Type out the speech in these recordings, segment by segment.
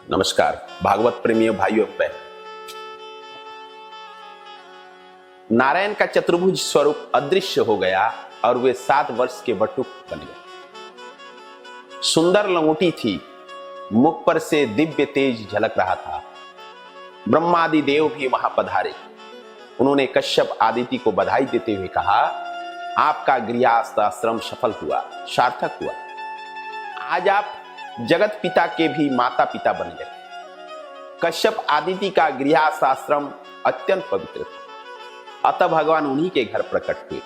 नमस्कार भागवत प्रेमियों भाइयों बहन। नारायण का चतुर्भुज स्वरूप अदृश्य हो गया और वे 7 वर्ष के बटुक बन गए। सुंदर लंगोटी थी, मुख पर से दिव्य तेज झलक रहा था। ब्रह्मादि देव भी वहां पधारे। उन्होंने कश्यप आदिति को बधाई देते हुए कहा, आपका गृहस्थाश्रम सफल हुआ, सार्थक हुआ। आज आप जगत पिता के भी माता पिता बन गए। कश्यप आदिति का गृहस्थाश्रम अत्यंत पवित्र था, अतः भगवान उन्हीं के घर प्रकट हुए।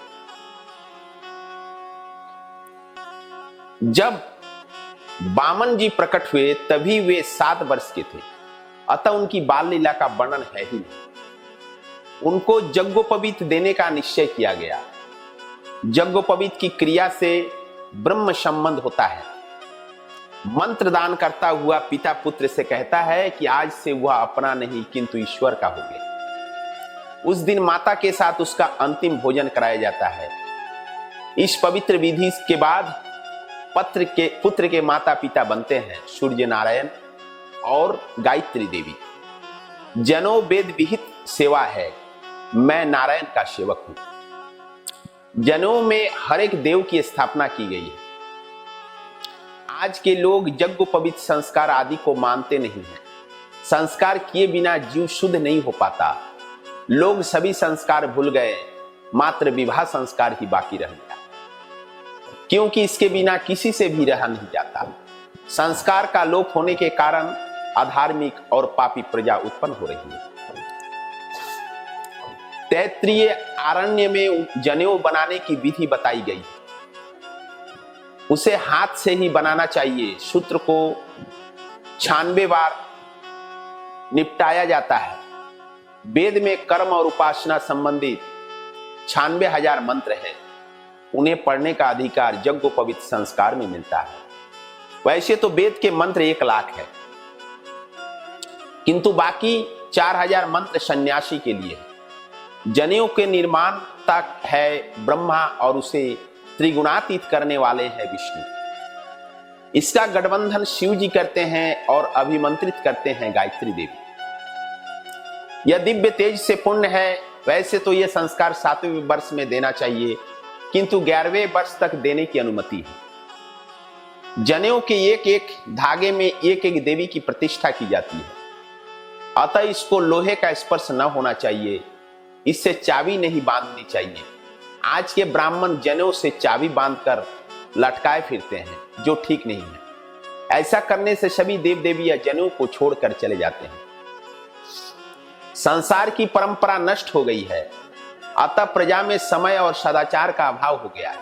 जब वामन जी प्रकट हुए तभी वे 7 वर्ष के थे, अतः उनकी बाल लीला का वर्णन है ही नहीं। उनको यज्ञोपवीत देने का निश्चय किया गया। यज्ञोपवीत की क्रिया से ब्रह्म संबंध होता है। मंत्र दान करता हुआ पिता पुत्र से कहता है कि आज से वह अपना नहीं किंतु ईश्वर का हो गया। उस दिन माता के साथ उसका अंतिम भोजन कराया जाता है। इस पवित्र विधि के बाद पुत्र के माता पिता बनते हैं सूर्य नारायण और गायत्री देवी। जनो वेद विहित सेवा है, मैं नारायण का सेवक हूं। जनों में हर एक देव की स्थापना की गई है। आज के लोग यज्ञोपवीत संस्कार आदि को मानते नहीं हैं। संस्कार किए बिना जीव शुद्ध नहीं हो पाता। लोग सभी संस्कार भूल गए, मात्र विवाह संस्कार ही बाकी रह गया, क्योंकि इसके बिना किसी से भी रहा नहीं जाता। संस्कार का लोप होने के कारण अधार्मिक और पापी प्रजा उत्पन्न हो रही है। तैत्तिरीय आरण्य में जनेऊ बनाने की विधि बताई गई। उसे हाथ से ही बनाना चाहिए। सूत्र को 96 बार निपटाया जाता है। वेद में कर्म और उपासना संबंधित 96,000 मंत्र हैं। उन्हें पढ़ने का अधिकार यज्ञोपवीत संस्कार में मिलता है। वैसे तो वेद के मंत्र 1 लाख है, किंतु बाकी 4,000 मंत्र सन्यासी के लिए है। जनेऊ के निर्माण तक है ब्रह्मा और उसे त्रिगुणातीत करने वाले हैं विष्णु। इसका गठबंधन शिव जी करते हैं और अभिमंत्रित करते हैं गायत्री देवी। यह दिव्य तेज से पूर्ण है। वैसे तो यह संस्कार 7वें वर्ष में देना चाहिए, किंतु 11वें वर्ष तक देने की अनुमति है। जनेऊ के एक एक धागे में एक एक देवी की प्रतिष्ठा की जाती है, अतः इसको लोहे का स्पर्श न होना चाहिए। इससे चाबी नहीं बांधनी चाहिए। आज के ब्राह्मण जनेऊ से चाबी बांधकर लटकाए फिरते हैं, जो ठीक नहीं है। ऐसा करने से सभी देव देवी या जनेऊ को छोड़कर चले जाते हैं। संसार की परंपरा नष्ट हो गई है, अतः प्रजा में समय और सदाचार का अभाव हो गया है।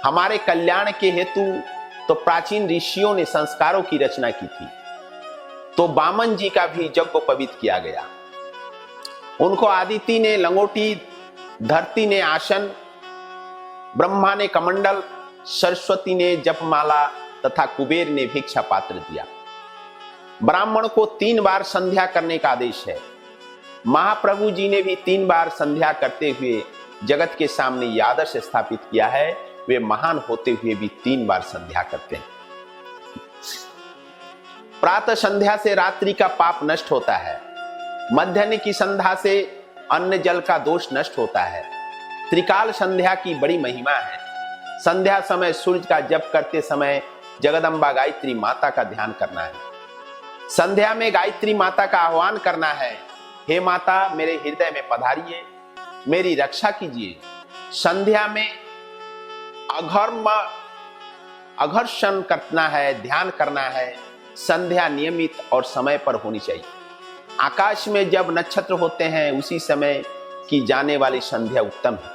हमारे कल्याण के हेतु तो प्राचीन ऋषियों ने संस्कारों की रचना की थी, तो वामन जी का भी यज्ञोपवीत किया गया। उनको आदिति ने लंगोटी, धरती ने आसन, ब्रह्मा ने कमंडल, सरस्वती ने जपमाला तथा कुबेर ने भिक्षा पात्र दिया। ब्राह्मण को 3 बार संध्या करने का आदेश है। महाप्रभु जी ने भी 3 बार संध्या करते हुए जगत के सामने यह आदर्श स्थापित किया है। वे महान होते हुए भी 3 बार संध्या करते हैं। प्रातः संध्या से रात्रि का पाप नष्ट होता है। मध्याह्न की संध्या से अन्न जल का दोष नष्ट होता है। त्रिकाल संध्या की बड़ी महिमा है। संध्या समय सूर्य का जप करते समय जगदम्बा गायत्री माता का ध्यान करना है। संध्या में गायत्री माता का आह्वान करना है, हे माता मेरे हृदय में पधारिए, मेरी रक्षा कीजिए। संध्या में अघर्षण करना है, ध्यान करना है। संध्या नियमित और समय पर होनी चाहिए। आकाश में जब नक्षत्र होते हैं उसी समय की जाने वाली संध्या उत्तम है।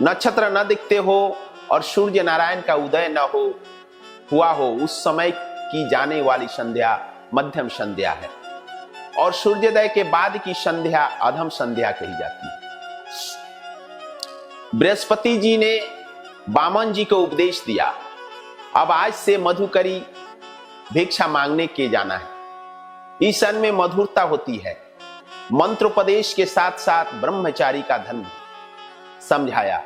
नक्षत्र न दिखते हो और सूर्य नारायण का उदय न हुआ हो, उस समय की जाने वाली संध्या मध्यम संध्या है, और सूर्योदय के बाद की संध्या अधम संध्या कही जाती है। बृहस्पति जी ने वामन जी को उपदेश दिया, अब आज से मधुकरी भिक्षा मांगने के जाना है। इस अन्न में मधुरता होती है। मंत्रोपदेश के साथ साथ ब्रह्मचारी का धर्म समझाया।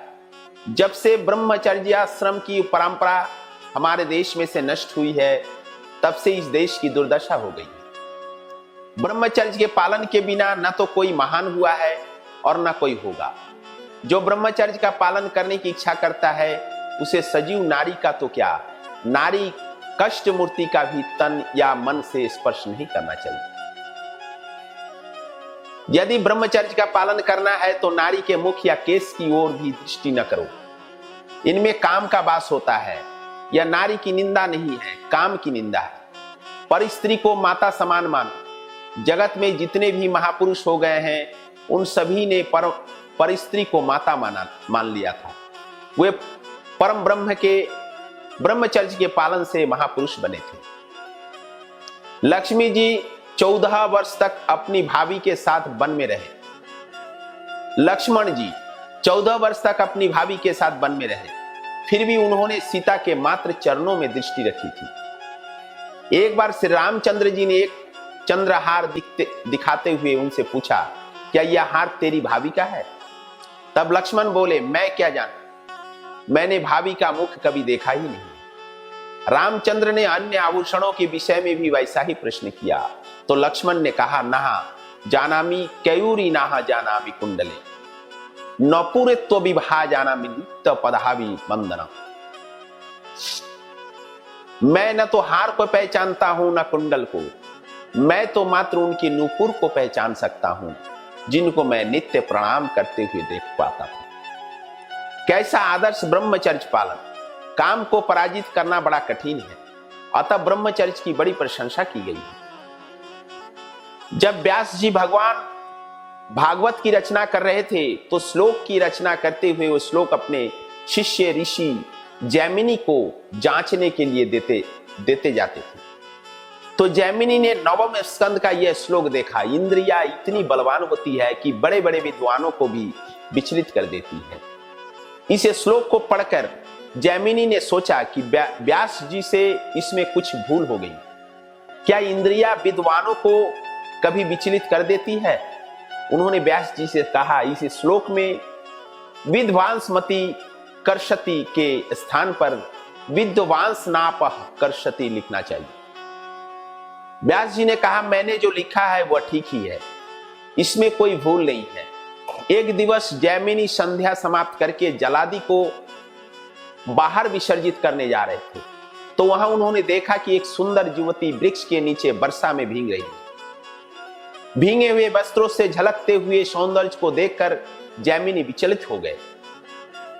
जब से ब्रह्मचर्याश्रम की परंपरा हमारे देश में से नष्ट हुई है, तब से इस देश की दुर्दशा हो गई है। ब्रह्मचर्य के पालन के बिना न तो कोई महान हुआ है और न कोई होगा। जो ब्रह्मचर्य का पालन करने की इच्छा करता है उसे सजीव नारी का तो क्या, नारी कष्ट मूर्ति का भी तन या मन से स्पर्श नहीं करना चाहिए। यदि ब्रह्मचर्य का पालन करना है तो नारी के मुख या केस की ओर भी दृष्टि न करो। इनमें काम का वास होता है। यह नारी की निंदा नहीं है, काम की निंदा है। पर स्त्री को माता समान मानो। जगत में जितने भी महापुरुष हो गए हैं उन सभी ने पर स्त्री को माता मान लिया था। वे परम ब्रह्म के ब्रह्मचर्य के पालन से महापुरुष बने थे। लक्ष्मी जी 14 वर्ष तक अपनी भाभी के साथ वन में रहे। लक्ष्मण जी 14 वर्ष तक अपनी भाभी के साथ वन में रहे, फिर भी उन्होंने सीता के मात्र चरणों में दृष्टि रखी थी। एक बार श्री रामचंद्र जी ने एक चंद्रहार दिखाते हुए उनसे पूछा, क्या यह हार तेरी भाभी का है? तब लक्ष्मण बोले, मैं क्या जानूं, मैंने भाभी का मुख कभी देखा ही नहीं। रामचंद्र ने अन्य आभूषणों के विषय में भी वैसा ही प्रश्न किया तो लक्ष्मण ने कहा, नहा जानामि कयूरी नाहा जानामि कुंडले नपुरत्व विभा जानामि नित्य पदाभि वंदनम। मैं न तो हार को पहचानता हूं न कुंडल को, मैं तो मात्र उनके नूपुर को पहचान सकता हूं जिनको मैं नित्य प्रणाम करते हुए देख पाता था। कैसा आदर्श ब्रह्मचर्य पालन। काम को पराजित करना बड़ा कठिन है, अतः ब्रह्मचर्य की बड़ी प्रशंसा की गई है। जब व्यास जी भगवान भागवत की रचना कर रहे थे तो श्लोक की रचना करते हुए वो श्लोक अपने शिष्य ऋषि जैमिनी को जांचने के लिए देते जाते थे। तो जैमिनी ने 9वें स्कंद का यह श्लोक देखा, इंद्रिया इतनी बलवान होती है कि बड़े बड़े विद्वानों को भी विचलित कर देती है। इस श्लोक को पढ़कर जैमिनी ने सोचा कि व्यास जी से इसमें कुछ भूल हो गई। क्या इंद्रिया विद्वानों को कभी विचलित कर देती है? उन्होंने व्यास जी से कहा, इस श्लोक में विद्वांसमति कर्षति के स्थान पर विद्वांस नाप कर्षति लिखना चाहिए। व्यास जी ने कहा, मैंने जो लिखा है वह ठीक ही है, इसमें कोई भूल नहीं है। एक दिवस जैमिनी संध्या समाप्त करके जलादि को बाहर विसर्जित करने जा रहे थे तो वहां उन्होंने देखा कि एक सुंदर युवती वृक्ष के नीचे वर्षा में भीग रही है। भीगे हुए वस्त्रों से झलकते हुए सौंदर्य को देखकर जैमिनी विचलित हो गए।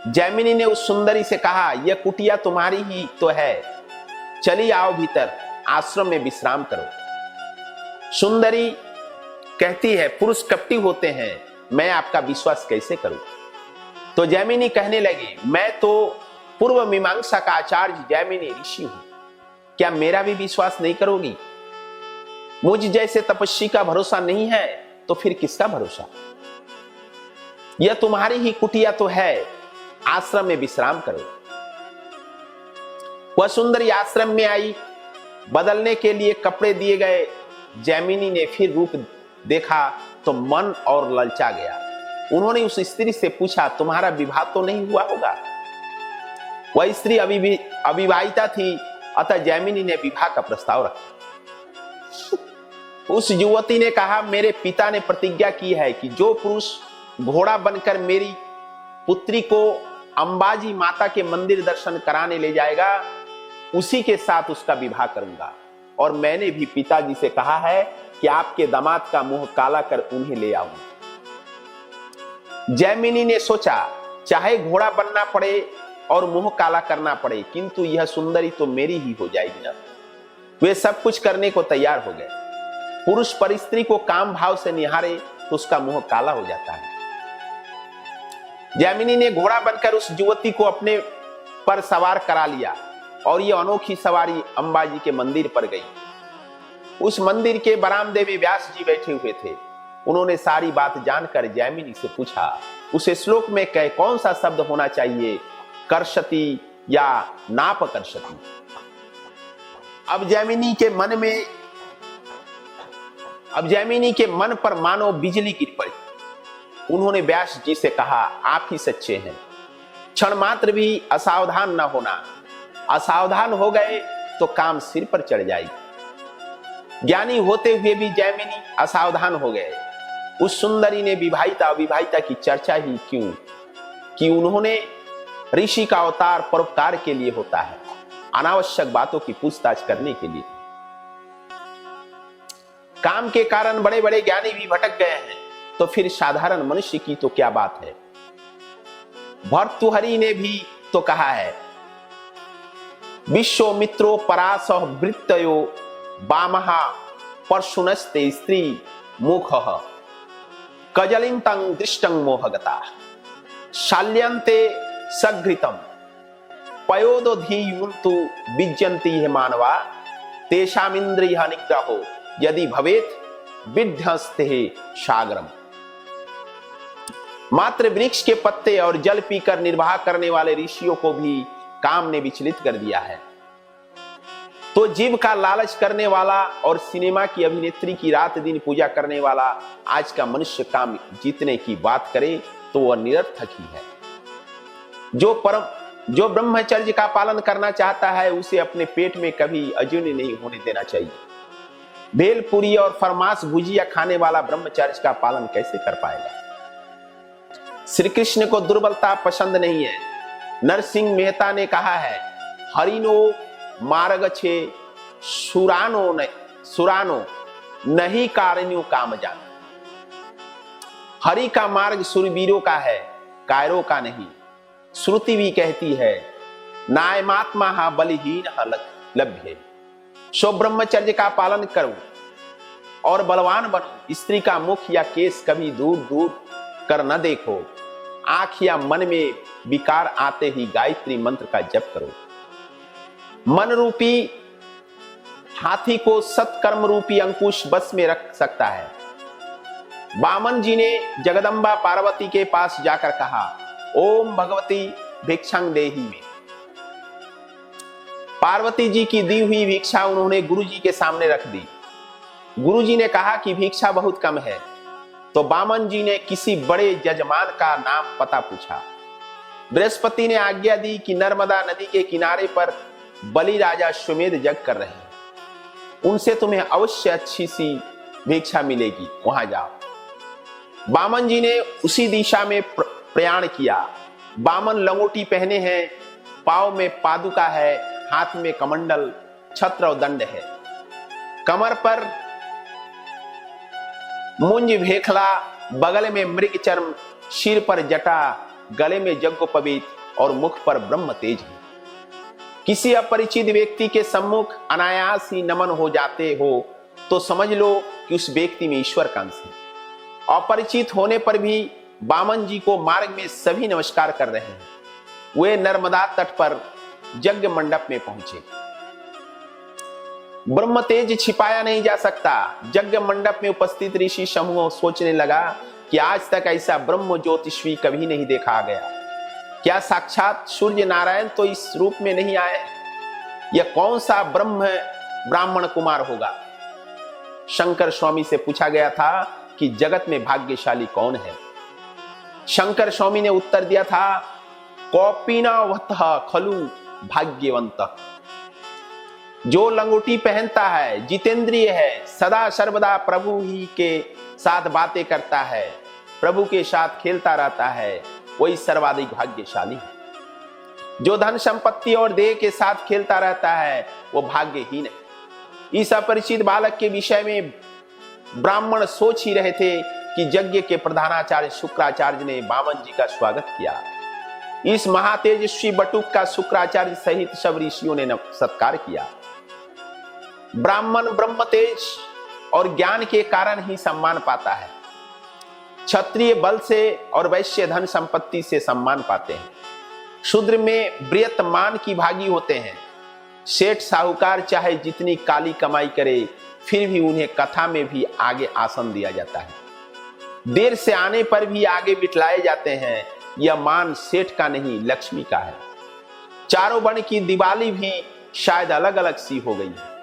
जैमिनी ने उस सुंदरी से कहा, यह कुटिया तुम्हारी ही तो है, चली आओ भीतर, आश्रम में विश्राम करो। सुंदरी कहती है, पुरुष कपटी होते हैं, मैं आपका विश्वास कैसे करूं? तो जैमिनी कहने लगी, मैं तो पूर्व मीमांसा का आचार्य जैमिनी ऋषि हूं, क्या मेरा भी विश्वास नहीं करोगी? मुझ जैसे तपस्वी का भरोसा नहीं है तो फिर किसका भरोसा? यह तुम्हारी ही कुटिया तो है, आश्रम में विश्राम करो। वह सुंदरी आश्रम में आई, बदलने के लिए कपड़े दिए गए। जैमिनी ने फिर रूप देखा तो मन और ललचा गया। उन्होंने उस स्त्री से पूछा, तुम्हारा विवाह तो नहीं हुआ होगा? वह स्त्री अविवाहिता थी, अतः जैमिनी ने विवाह का प्रस्ताव रखा। उस युवती ने कहा, मेरे पिता ने प्रतिज्ञा की है कि जो पुरुष घोड़ा बनकर मेरी पुत्री को अंबाजी माता के मंदिर दर्शन कराने ले जाएगा उसी के साथ उसका विवाह करूंगा। और मैंने भी पिताजी से कहा है कि आपके दामाद का मुंह काला कर उन्हें ले आऊंगा। जैमिनी ने सोचा, चाहे घोड़ा बनना पड़े और मुंह काला करना पड़े, किंतु यह सुंदरी तो मेरी ही हो जाएगी ना। वे सब कुछ करने को तैयार हो गए। पुरुष पर स्त्री को काम भाव से निहारे तो उसका मुंह काला हो जाता है। जैमिनी ने घोड़ा बनकर उस युवती को अपने पर सवार करा लिया और यह अनोखी सवारी अंबाजी के मंदिर पर गई। उस मंदिर के बरामदे में व्यास जी बैठे हुए थे। उन्होंने सारी बात जानकर जैमिनी से पूछा, उस श्लोक में कौन सा शब्द होना चाहिए, कर्षति या नाप कर्षति? अब जैमिनी के मन पर मानो बिजली गिर पड़ी। उन्होंने व्यास जी से कहा, आप ही सच्चे हैं, क्षण मात्र भी असावधान न होना। असावधान हो गए तो काम सिर पर चढ़ जाएगी। ज्ञानी होते हुए भी जैमिनी असावधान हो गए। उस सुंदरी ने विवाहिता अविवाहिता की चर्चा ही क्यों कि उन्होंने ऋषि का अवतार परोपकार के लिए होता है, अनावश्यक बातों की पूछताछ करने के लिए। काम के कारण बड़े बड़े ज्ञानी भी भटक गए हैं, तो फिर साधारण मनुष्य की तो क्या बात है। भर्तृहरि ने भी तो कहा है, विश्वामित्रो परासह वृत्तयो वामहा परशुनस्ते स्त्री मुखः कजलिंतं दृष्टं मोहगता शाल्यन्ते सघृतम पयोदधीयुन्तु विज्जन्ति हे मानवा तेषामिन्द्रियः निग्रहो यदि भवेत् विध्वस्ते सागरम। मात्र वृक्ष के पत्ते और जल पीकर निर्वाह करने वाले ऋषियों को भी काम ने विचलित कर दिया है, तो जीव का लालच करने वाला और सिनेमा की अभिनेत्री की रात दिन पूजा करने वाला आज का मनुष्य काम जीतने की बात करे तो वह निरर्थक ही है। जो ब्रह्मचर्य का पालन करना चाहता है उसे अपने पेट में कभी अजीर्ण नहीं होने देना चाहिए। भेलपुरी और फरमास भुजिया खाने वाला ब्रह्मचर्य का पालन कैसे कर पाएगा। श्री कृष्ण को दुर्बलता पसंद नहीं है। नरसिंह मेहता ने कहा है, हरिनो मार्ग छे सुरानो नहीं कारणियों काम जान। हरि का मार्ग सुरवीरों का है, कायरों का नहीं। श्रुति भी कहती है, नायमात्मा हा बलिहीन लभ्य। सो ब्रह्मचर्य का पालन करो और बलवान बनो। स्त्री का मुख या केस कभी दूर दूर कर न देखो। आंख या मन में विकार आते ही गायत्री मंत्र का जप करो। मन रूपी हाथी को सत्कर्म रूपी अंकुश बस में रख सकता है। वामन जी ने जगदम्बा पार्वती के पास जाकर कहा, ओम भगवती भिक्षां देहि में। पार्वती जी की दी हुई भिक्षा उन्होंने गुरु जी के सामने रख दी। गुरु जी ने कहा कि भिक्षा बहुत कम है, तो वामन जी ने किसी बड़े जजमान का नाम पता पूछा। बृहस्पति ने आज्ञा दी कि नर्मदा नदी के किनारे पर बलि राजा अश्वमेध यज्ञ कर रहे हैं, उनसे तुम्हें अवश्य अच्छी सी भिक्षा मिलेगी, वहां जाओ। वामन जी ने उसी दिशा में प्रयाण किया। वामन लंगोटी पहने हैं, पांव में पादुका है, हाथ में कमंडल, छत्र और दंड है, कमर पर मुंज भेखला, बगल में मृग चर्म, सिर पर जटा, गले में यज्ञोपवीत और मुख पर ब्रह्म तेज है। किसी अपरिचित व्यक्ति के सम्मुख अनायास ही नमन हो जाते हो तो समझ लो कि उस व्यक्ति में ईश्वर का अंश है। अपरिचित होने पर भी वामन जी को मार्ग में सभी नमस्कार कर रहे हैं। वे नर्मदा तट पर यज्ञ मंडप में पहुंचे। ब्रह्म तेज छिपाया नहीं जा सकता। यज्ञ मंडप में उपस्थित ऋषि समूह सोचने लगा कि आज तक ऐसा ब्रह्म ज्योतिषी कभी नहीं देखा गया। क्या साक्षात सूर्य नारायण तो इस रूप में नहीं आए? यह कौन सा ब्राह्मण कुमार होगा? शंकर स्वामी से पूछा गया था कि जगत में भाग्यशाली कौन है। शंकर स्वामी ने उत्तर दिया था, कौपीनावतः खलु भाग्यवंत। जो लंगोटी पहनता है, जितेंद्रिय है, सदा सर्वदा प्रभु ही के साथ बातें करता है, प्रभु के साथ खेलता रहता है, वही सर्वाधिक भाग्यशाली है। जो धन संपत्ति और देह के साथ खेलता रहता है वो भाग्यहीन है। इस अपरिचित बालक के विषय में ब्राह्मण सोच ही रहे थे कि यज्ञ के प्रधानाचार्य शुक्राचार्य ने वामन जी का स्वागत किया। इस महातेजस्वी बटुक का शुक्राचार्य सहित सब ऋषियों ने सत्कार किया। ब्राह्मण ब्रह्म तेज और ज्ञान के कारण ही सम्मान पाता है। क्षत्रिय बल से और वैश्य धन संपत्ति से सम्मान पाते हैं। शूद्र में बृहत मान की भागी होते हैं। सेठ साहूकार चाहे जितनी काली कमाई करे फिर भी उन्हें कथा में भी आगे आसन दिया जाता है। देर से आने पर भी आगे बिठलाए जाते हैं। यह मान सेठ का नहीं, लक्ष्मी का है। चारों वर्ण की दिवाली भी शायद अलग अलग सी हो गई है।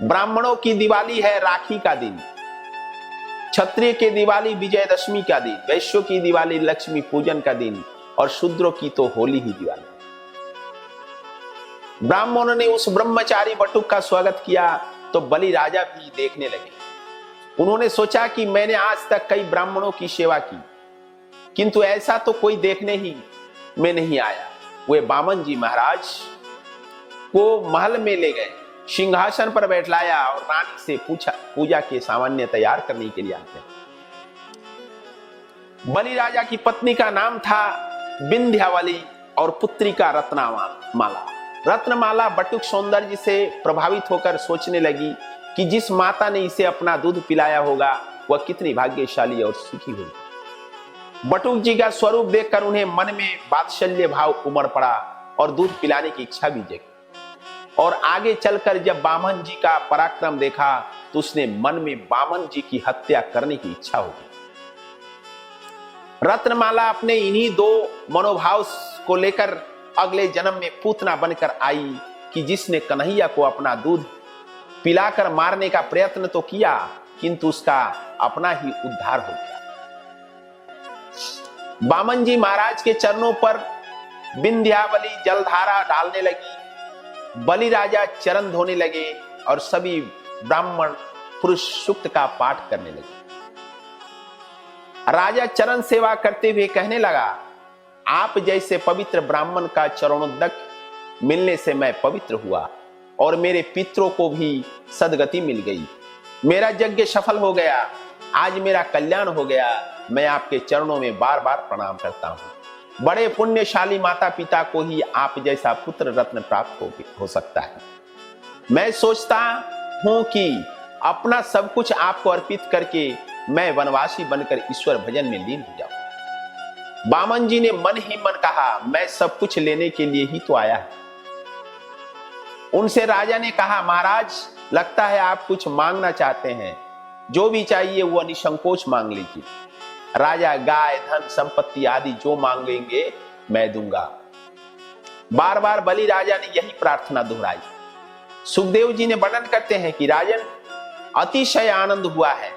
ब्राह्मणों की दिवाली है राखी का दिन, क्षत्रिय की दिवाली विजयदशमी का दिन, वैश्यों की दिवाली लक्ष्मी पूजन का दिन और शूद्रों की तो होली ही दिवाली। ब्राह्मणों ने उस ब्रह्मचारी बटुक का स्वागत किया तो बलि राजा भी देखने लगे। उन्होंने सोचा कि मैंने आज तक कई ब्राह्मणों की सेवा की, किंतु ऐसा तो कोई देखने ही में नहीं आया। वे बामन जी महाराज को महल में ले गए, सिंहासन पर बैठलाया और रानी से पूछा पूजा के सामान्य तैयार करने के लिए आते। बलि राजा की पत्नी का नाम था विंध्यावली और पुत्री का रत्नमाला। रत्नमाला बटुक सौंदर्य से प्रभावित होकर सोचने लगी कि जिस माता ने इसे अपना दूध पिलाया होगा वह कितनी भाग्यशाली और सुखी होगी। बटुक जी का स्वरूप देखकर उन्हें मन में वात्सल्य भाव उमड़ पड़ा और दूध पिलाने की इच्छा भी जगी। और आगे चलकर जब बामन जी का पराक्रम देखा तो उसने मन में बामन जी की हत्या करने की इच्छा हो गई। रत्नमाला अपने इन्हीं दो मनोभाव को लेकर अगले जन्म में पूतना बनकर आई कि जिसने कन्हैया को अपना दूध पिलाकर मारने का प्रयत्न तो किया, किंतु उसका अपना ही उद्धार हो गया। बामन जी महाराज के चरणों पर विंध्यावली जलधारा डालने लगी। बलि राजा चरण धोने लगे और सभी ब्राह्मण पुरुष सूक्त का पाठ करने लगे। राजा चरण सेवा करते हुए कहने लगा, आप जैसे पवित्र ब्राह्मण का चरणोदक मिलने से मैं पवित्र हुआ और मेरे पितरों को भी सदगति मिल गई। मेरा यज्ञ सफल हो गया, आज मेरा कल्याण हो गया। मैं आपके चरणों में बार बार प्रणाम करता हूं। बड़े पुण्यशाली माता पिता को ही आप जैसा पुत्र रत्न प्राप्त हो सकता है। मैं सोचता हूं कि अपना सब कुछ आपको अर्पित करके मैं वनवासी बनकर ईश्वर भजन में लीन हो जाऊं। बामन जी ने मन ही मन कहा, मैं सब कुछ लेने के लिए ही तो आया है। उनसे राजा ने कहा, महाराज लगता है आप कुछ मांगना चाहते हैं, जो भी चाहिए वो निसंकोच मांग लीजिए। राजा गाय धन संपत्ति आदि जो मांगेंगे मैं दूंगा। बार बार बलि राजा ने यही प्रार्थना दोहराई। सुखदेव जी ने वर्णन करते हैं कि राजन अतिशय आनंद हुआ है।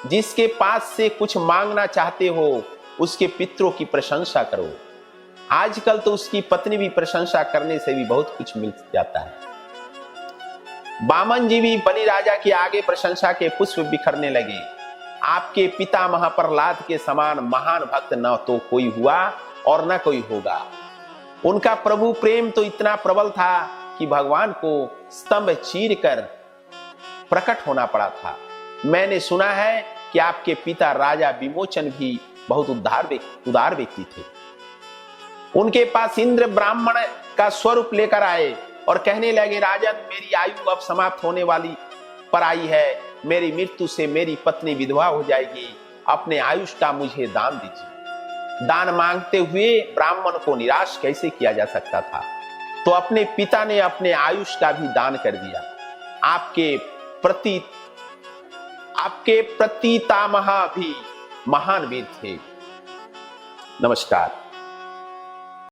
जिसके पास से कुछ मांगना चाहते हो उसके पितरों की प्रशंसा करो। आजकल तो उसकी पत्नी भी प्रशंसा करने से भी बहुत कुछ मिल जाता है। बामन जी भी बलि राजा के आगे प्रशंसा के पुष्प बिखरने लगे। आपके पिता महाप्रहलाद के समान महान भक्त न तो कोई हुआ और न कोई होगा। उनका प्रभु प्रेम तो इतना प्रबल था कि भगवान को स्तंभ चीर कर प्रकट होना पड़ा था। मैंने सुना है कि आपके पिता राजा विमोचन भी बहुत उदार व्यक्ति थे। उनके पास इंद्र ब्राह्मण का स्वरूप लेकर आए और कहने लगे, राजन मेरी आयु अब समाप्त होने वाली पर आई है। मेरी मृत्यु से मेरी पत्नी विधवा हो जाएगी। अपने आयुष का मुझे दान दीजिए। दान मांगते हुए ब्राह्मण को निराश कैसे किया जा सकता था, तो अपने पिता ने अपने आयुष का भी दान कर दिया। आपके प्रतीतामह भी महान वीर थे। नमस्कार।